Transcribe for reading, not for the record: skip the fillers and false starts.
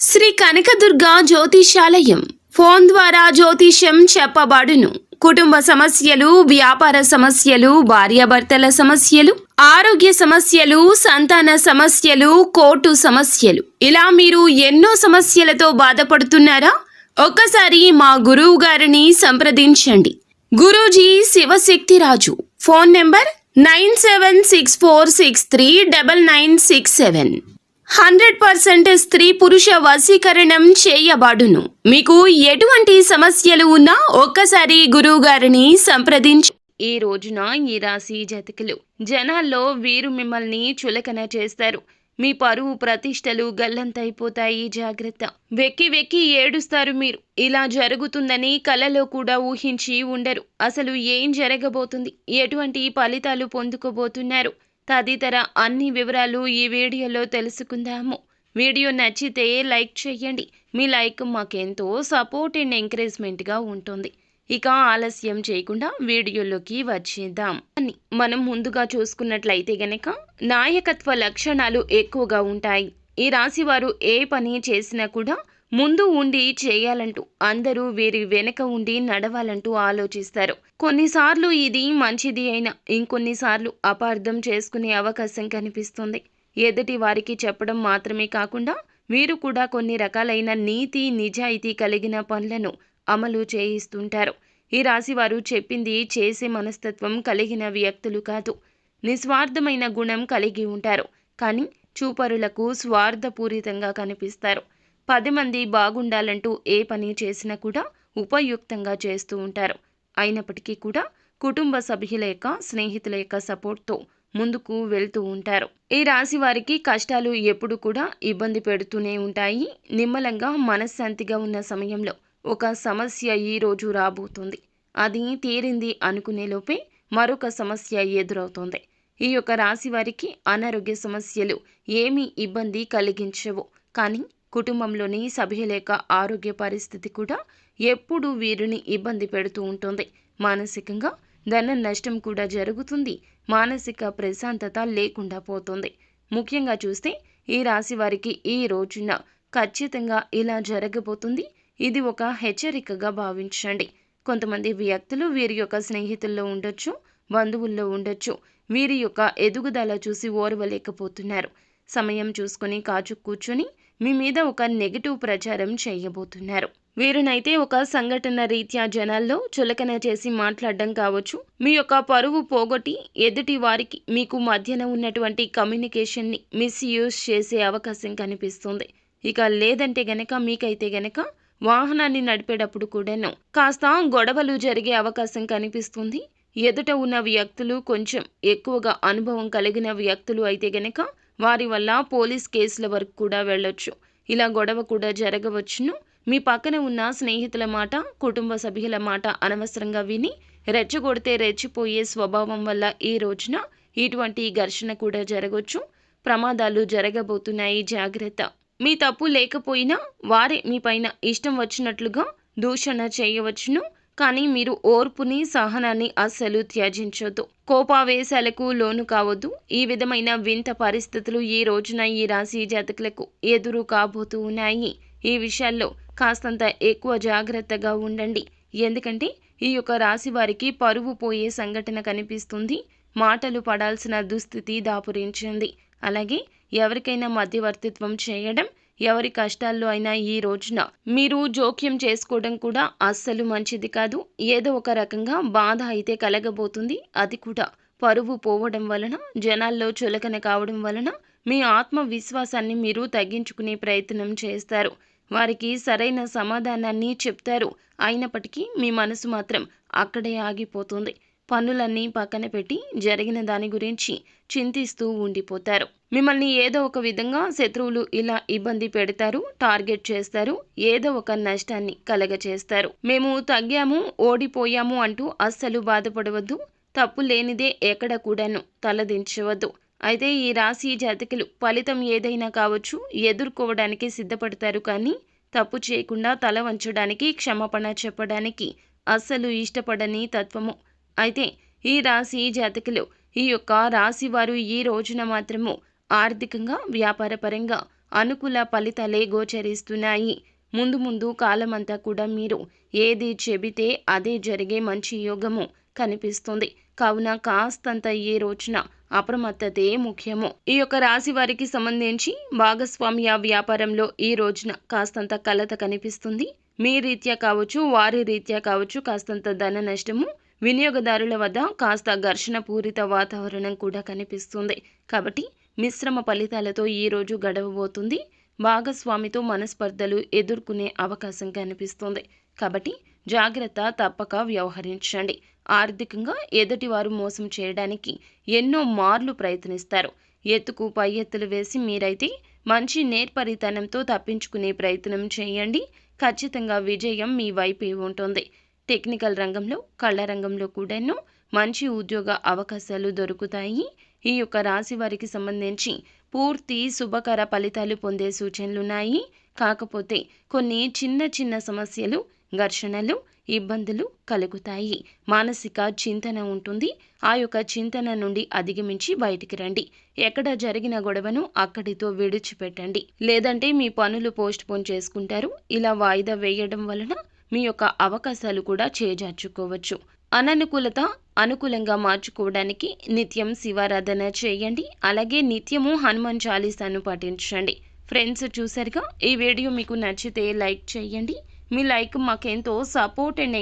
Shri Kanakadurga జ్యోతిషాలయం phone ద్వారా జ్యోతిష్యం చెప్పబడును. కుటుంబ సమస్యలు, వ్యాపార సమస్యలు, భార్యాభర్తల సమస్యలు, ఆరోగ్య సమస్యలు, సంతాన సమస్యలు, కోర్టు సమస్యలు, ఇలా మీరు ఎన్నో సమస్యలతో బాధపడుతున్నారా? ఒక్కసారి మా గురువు గారిని సంప్రదించండి. గురూజీ శివశక్తిరాజు. Phone number 9764639967. 100% స్త్రీ పురుష వశీకరణం చేయబడును. మీకు ఎటువంటి సమస్యలు ఉన్నా ఒక్కసారి గురువు గారిని సంప్రదించి. ఈ రోజున ఈ రాశి జాతకులు జనాల్లో వీరు మిమ్మల్ని చులకన చేస్తారు. మీ పరువు ప్రతిష్టలు గల్లంతైపోతాయి. జాగ్రత్త. వెక్కి వెక్కి ఏడుస్తారు మీరు. ఇలా జరుగుతుందని కలలో కూడా ఊహించి ఉండరు. అసలు ఏం జరగబోతుంది, ఎటువంటి ఫలితాలు పొందుకోబోతున్నారు తదితర అన్ని వివరాలు ఈ వీడియోలో తెలుసుకుందాము. వీడియో నచ్చితే లైక్ చేయండి. మీ లైక్ మాకెంతో సపోర్ట్ అండ్ ఎంకరేజ్మెంట్గా ఉంటుంది. ఇక ఆలస్యం చేయకుండా వీడియోలోకి వచ్చేద్దాం. మనం ముందుగా చూసుకున్నట్లయితే గనక నాయకత్వ లక్షణాలు ఎక్కువగా ఉంటాయి. ఈ రాశి వారు ఏ పని చేసినా కూడా ముందు ఉండి చేయాలంటూ, అందరూ వీరి వెనక ఉండి నడవాలంటూ ఆలోచిస్తారు. కొన్నిసార్లు ఇది మంచిది అయినా ఇంకొన్నిసార్లు అపార్థం చేసుకునే అవకాశం కనిపిస్తుంది. ఎదుటి వారికి చెప్పడం మాత్రమే కాకుండా వీరు కూడా కొన్ని రకాలైన నీతి నిజాయితీ కలిగిన పనులను అమలు చేయిస్తుంటారు. ఈ రాశి వారు చెప్పింది చేసే మనస్తత్వం కలిగిన వ్యక్తులు కాదు. నిస్వార్థమైన గుణం కలిగి ఉంటారు. కానీ చూపరులకు స్వార్థపూరితంగా కనిపిస్తారు. 10 మంది బాగుండాలంటూ ఏ పని చేసినా కూడా ఉపయుక్తంగా చేస్తూ ఉంటారు. అయినప్పటికీ కూడా కుటుంబ సభ్యుల యొక్క, స్నేహితుల యొక్క సపోర్ట్తో ముందుకు వెళ్తూ ఉంటారు. ఈ రాశి వారికి కష్టాలు ఎప్పుడు కూడా ఇబ్బంది పెడుతూనే ఉంటాయి. నిమ్మలంగా మనశ్శాంతిగా ఉన్న సమయంలో ఒక సమస్య ఈ రోజు రాబోతుంది. అది తీరింది అనుకునే లోపే మరొక సమస్య ఎదురవుతుంది. ఈ యొక్క రాశి వారికి అనారోగ్య సమస్యలు ఏమీ ఇబ్బంది కలిగించవు. కానీ కుటుంబంలోని సభ్యుల యొక్క ఆరోగ్య పరిస్థితి కూడా ఎప్పుడూ వీరిని ఇబ్బంది పెడుతూ ఉంటుంది. మానసికంగా ధన నష్టం కూడా జరుగుతుంది. మానసిక ప్రశాంతత లేకుండా పోతుంది. ముఖ్యంగా చూస్తే ఈ రాశి వారికి ఈ రోజున ఖచ్చితంగా ఇలా జరగబోతుంది. ఇది ఒక హెచ్చరికగా భావించండి. కొంతమంది వ్యక్తులు వీరి యొక్క స్నేహితుల్లో ఉండొచ్చు, బంధువుల్లో ఉండొచ్చు. వీరి యొక్క ఎదుగుదల చూసి ఓర్వలేకపోతున్నారు. సమయం చూసుకొని కాచు కూర్చొని మీ మీద ఒక నెగిటివ్ ప్రచారం చేయబోతున్నారు. వీరినైతే ఒక సంఘటన రీత్యా జనాల్లో చులకన చేసి మాట్లాడడం కావచ్చు, మీ యొక్క పరువు పోగొట్టి ఎదుటి వారికి మీకు మధ్యన ఉన్నటువంటి కమ్యూనికేషన్ని మిస్యూజ్ చేసే అవకాశం కనిపిస్తుంది. ఇక లేదంటే గనక మీకైతే గనక వాహనాన్ని నడిపేటప్పుడు కూడాను కాస్త గొడవలు జరిగే అవకాశం కనిపిస్తుంది. ఎదుట ఉన్న వ్యక్తులు కొంచెం ఎక్కువగా అనుభవం కలిగిన వ్యక్తులు అయితే గనక వారి వల్ల పోలీస్ కేసుల వరకు కూడా వెళ్ళొచ్చు. ఇలా గొడవ కూడా జరగవచ్చును. మీ పక్కన ఉన్న స్నేహితుల మాట, కుటుంబ సభ్యుల మాట అనవసరంగా విని రెచ్చగొడితే రెచ్చిపోయే స్వభావం వల్ల ఈ రోజున ఇటువంటి ఘర్షణ కూడా జరగవచ్చు. ప్రమాదాలు జరగబోతున్నాయి. జాగ్రత్త. మీ తప్పు లేకపోయినా వారే మీ పైన ఇష్టం వచ్చినట్లుగా దూషణ చేయవచ్చును. కానీ మీరు ఓర్పుని, సహనాన్ని అస్సలు త్యజించొద్దు. కోపావేశాలకు లోను కావద్దు. ఈ విధమైన వింత పరిస్థితులు ఈ రోజున ఈ రాశి జాతకులకు ఎదురు కాబోతూ ఉన్నాయి. ఈ విషయాల్లో కాస్తంత ఎక్కువ జాగ్రత్తగా ఉండండి. ఎందుకంటే ఈ యొక్క రాశి వారికి పరువు పోయే సంఘటన కనిపిస్తుంది. మాటలు పడాల్సిన దుస్థితి దాపురించింది. అలాగే ఎవరికైనా మధ్యవర్తిత్వం చేయడం, ఎవరి కష్టాల్లో అయినా ఈ రోజున మీరు జోక్యం చేసుకోవడం కూడా అస్సలు మంచిది కాదు. ఏదో ఒక రకంగా బాధ అయితే కలగబోతుంది. అది కూడా పరువు పోవడం వలన, జనాల్లో చులకన కావడం వలన మీ ఆత్మవిశ్వాసాన్ని మీరు తగ్గించుకునే ప్రయత్నం చేస్తారు. వారికి సరైన సమాధానాన్ని చెప్తారు. అయినప్పటికీ మీ మనసు మాత్రం అక్కడే ఆగిపోతుంది. పనులన్నీ పక్కన పెట్టి జరిగిన దాని గురించి చింతిస్తూ ఉండిపోతారు. మిమ్మల్ని ఏదో ఒక విధంగా శత్రువులు ఇలా ఇబ్బంది పెడతారు, టార్గెట్ చేస్తారు, ఏదో ఒక నష్టాన్ని కలగచేస్తారు. మేము తగ్గాము, ఓడిపోయాము అంటూ అస్సలు బాధపడవద్దు. తప్పు లేనిదే ఎక్కడ కూడాను తలదించవద్దు. అయితే ఈ రాశి జాతకులు ఫలితం ఏదైనా కావచ్చు ఎదుర్కోవడానికి సిద్ధపడతారు. కానీ తప్పు చేయకుండా తల వంచడానికి, క్షమాపణ చెప్పడానికి అస్సలు ఇష్టపడని తత్వము. అయితే ఈ రాశి జాతకులు, ఈ యొక్క రాశి వారు ఈ రోజున మాత్రము ఆర్థికంగా, వ్యాపారపరంగా అనుకూల ఫలితాలే గోచరిస్తున్నాయి. ముందు ముందు కాలమంతా కూడా మీరు ఏది చెబితే అదే జరిగే మంచి యోగము కనిపిస్తుంది. కావున కాస్తంత ఈ రోజున అప్రమత్తతే ముఖ్యము. ఈ యొక్క రాశి వారికి సంబంధించి భాగస్వామ్య వ్యాపారంలో ఈ రోజున కాస్తంత కలత కనిపిస్తుంది. మీ రీత్యా కావచ్చు, వారి రీత్యా కావచ్చు కాస్తంత ధన నష్టము, వినియోగదారుల వద్ద కాస్త ఘర్షణ పూరిత వాతావరణం కూడా కనిపిస్తుంది. కాబట్టి మిశ్రమ ఫలితాలతో ఈ రోజు గడవబోతుంది. భాగస్వామితో మనస్పర్ధలు ఎదుర్కొనే అవకాశం కనిపిస్తుంది. కాబట్టి జాగ్రత్త తప్పక వ్యవహరించండి. ఆర్థికంగా ఎదుటివారు మోసం చేయడానికి ఎన్నో మార్లు ప్రయత్నిస్తారు. ఎత్తుకు పై ఎత్తులు వేసి మీరైతే మంచి నేర్పరితనంతో తప్పించుకునే ప్రయత్నం చేయండి. ఖచ్చితంగా విజయం మీ వైపే ఉంటుంది. టెక్నికల్ రంగంలో, కళ రంగంలో కూడాను మంచి ఉద్యోగ అవకాశాలు దొరుకుతాయి. ఈ యొక్క రాశి వారికి సంబంధించి పూర్తి శుభకర ఫలితాలు పొందే సూచనలున్నాయి. కాకపోతే కొన్ని చిన్న చిన్న సమస్యలు, ఘర్షణలు, ఇబ్బందులు కలుగుతాయి. మానసిక చింతన ఉంటుంది. ఆ యొక్క చింతన నుండి అధిగమించి బయటికి రండి. ఎక్కడ జరిగిన గొడవను అక్కడితో విడిచిపెట్టండి. లేదంటే మీ పనులు పోస్ట్పోన్ చేసుకుంటారు. ఇలా వాయిదా వేయడం వలన మీ యొక్క అవకాశాలు కూడా చేజార్చుకోవచ్చు. అననుకూలత అనుకూలంగా మార్చుకోవడానికి నిత్యం శివారాధన చేయండి. అలాగే నిత్యము హనుమాన్ చాలీసాను పఠించండి. ఫ్రెండ్స్, చూసారుగా, ఈ వీడియో మీకు నచ్చితే లైక్ చేయండి. మీ లైక్ మాకెంతో సపోర్ట్ అండ్